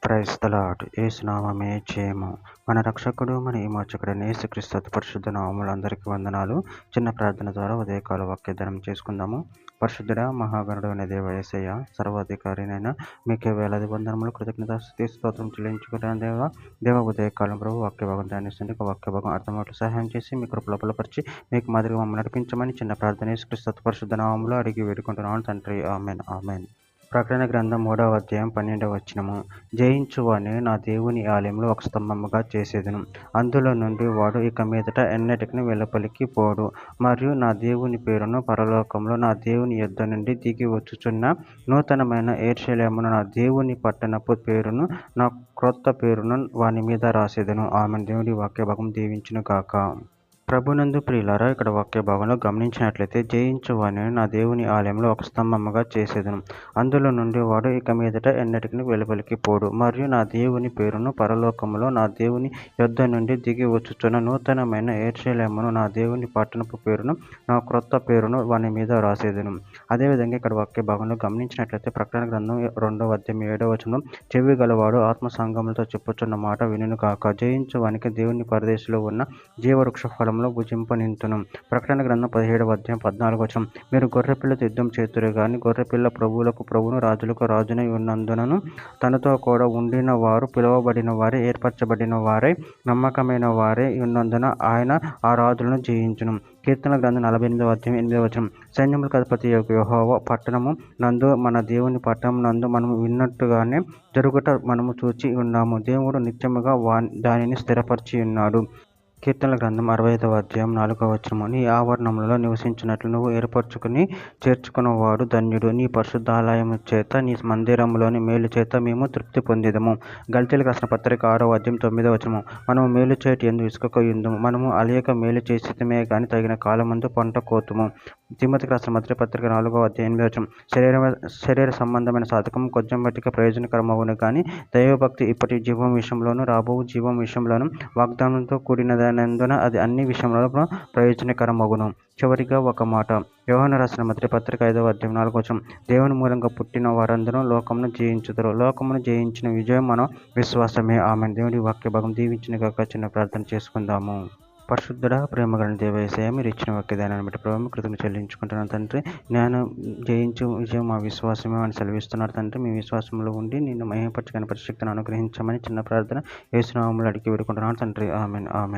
Praise the lord. యేసు నామమే జయము. మన రక్షకుడు మన విమోచకుడైన యేసుక్రీస్తు అతి పరిశుద్ధ నామములో అందరికీ వందనాలు. చిన్న ప్రార్థన ద్వారా ఉదయకాల వాక్యదానం చేసుకుందాము. పరిశుద్ధుడ మహాగణుడైన దేవ యేసయ్య, సర్వాధికారినైనా మీకే వేలాది వందనములు, కృతజ్ఞతాస్తుతి స్తోత్రం చెల్లించుకుంటున్నాను దేవ ఉదయకాలం ప్రభు వాక్య భాగం ధ్యానిస్తుంది. వాక్య భాగం అర్థమవుట్లు సహాయం చేసి మీ కృపలో బలపరిచి మీకు మాదిరిగా మమ్మల్ని నడిపించమని చిన్న ప్రార్థన యేసుక్రీస్తు అతి పరిశుద్ధ నామములో అడిగి వేడుకుంటున్నాను తండ్రి. Amen amen. ప్రకటన గ్రంథం 3వ అధ్యాయం 12వ వచనము. జయించువాని నా దేవుని ఆలయంలో ఒక స్తంభముగా చేసేదను, అందులో నుండి వాడు ఇక మీదట ఎన్నటికి వెలుపలికి పోడు. మరియు నా దేవుని పేరును పరలోకంలో నా దేవుని యొద్ద నుండి దిగి వచ్చుచున్న నూతనమైన యెరూషలేమును నా దేవుని పట్టణపు పేరును నా క్రొత్త పేరును వాని మీద రాసేదను. ఆమె దేవుడి వాక్య భాగం దీవించును గాక. ప్రభునందు ప్రియులారా, ఇక్కడ వాక్య భాగంలో గమనించినట్లయితే జయించువాని నా దేవుని ఆలయంలో ఒక స్తంభముగా చేసేదను, అందులో నుండి వాడు ఇక మీదట ఎన్నటికి వెలుపలికి పోడు. మరియు నా దేవుని పేరును పరలోకములో నా దేవుని యొద్ద నుండి దిగి వచ్చుచున్న నూతనమైన యెరూషలేమును నా దేవుని పట్టణపు పేరును నా క్రొత్త పేరును వాని మీద రాసేదను. అదేవిధంగా ఇక్కడ వాక్య భాగంలో గమనించినట్లయితే ప్రకటన గ్రంథం 2వ అధ్యాయం 7వ వచనం, చెవి గలవాడు ఆత్మ సంఘములతో చెప్పుచున్న మాట వినును కాక. జయించువానికి దేవుని పరదేశంలో ఉన్న జీవవృక్ష ఫలములో భుజింపనింతును. ప్రకటన గ్రంథం 17వ అధ్యాయం 14వ వచనం, మీరు గొర్రెపిల్లతో యుద్ధం చేతురు గాని గొర్రెపిల్ల ప్రభువులకు ప్రభువును రాజులకు రాజునై ఉన్నందునను తనతో కూడా ఉండిన వారు పిలువబడిన వారే ఏర్పరచబడిన వారై నమ్మకమైన వారే ఉన్నందున ఆయన ఆ రాజులను జయించును. కీర్తన గ్రంథం 48వ అధ్యాయం 8వ వచనం, సైన్యములకు అధిపతి యెహోవా పట్టణము నందు మన దేవుని పట్టణం నందు మనము విన్నట్టుగానే జరుగుట మనము చూచి ఉన్నాము. దేవుడు నిత్యముగా దానిని స్థిరపరిచి ఉన్నాడు. కీర్తనల గ్రంథం 65వ అధ్యాయం 4వ వచనము, నీ ఆవరణములలో నివసించినట్లు నువ్వు ఏర్పరచుకుని చేర్చుకున్నవాడు ధన్యుడు. నీ పరిశుద్ధాలయము చేత నీ మందిరములోని మేలు చేత మేము తృప్తి పొందిదము. గల్తీలకు రాసిన పత్రిక 6వ అధ్యాయం 9వ వచనము, మనము మేలు చేయటి యందు విసుకక యుందుము, మనము అలియక మేలు చేసిమే గాని తగిన కాలమందు పంట కోతుము. తిమోతికి రాసిన మొదటి పత్రిక 4వ అధ్యాయం 8వ వచనం, శరీర సంబంధమైన సాధకం కొంచెం బట్టిక ప్రయోజనకరమవును కానీ దైవభక్తి ఇప్పటి జీవం విషయంలోను రాబో జీవం విషయంలోను వాగ్దానంతో కూడినదనందున అది అన్ని విషయంలో ప్రయోజనకరమగును. చివరిగా ఒక మాట, యోహాను రాసిన మొదటి పత్రిక 5వ అధ్యాయం 4వ వచనం, దేవుని మూలంగా పుట్టిన వారందరూ లోకమును జయించుదురు, లోకమును జయించిన విజయం మన విశ్వాసమే. ఆమె దేవుడి వాక్య భాగం దీవించిన గాక. చిన్న ప్రార్థన చేసుకుందాము. పరిశుద్ధుడ ప్రేమగల దేవ యేసయ్య, మీరు ఇచ్చిన వాక్యదానాన్ని బట్టి ప్రభు కృతజ్ఞతలు చెల్లించుకుంటున్నాను తండ్రి. నేను జయించు విజయం మా విశ్వాసమే అని సెలవిస్తున్నారు తండ్రి. మీ విశ్వాసంలో ఉండి నిన్ను మహిమపరచగలిగిన పరిశక్తిని అనుగ్రహించమని చిన్న ప్రార్థన యేసు నామములో అడిగి వేడుకుంటున్నాను తండ్రి. Amen amen.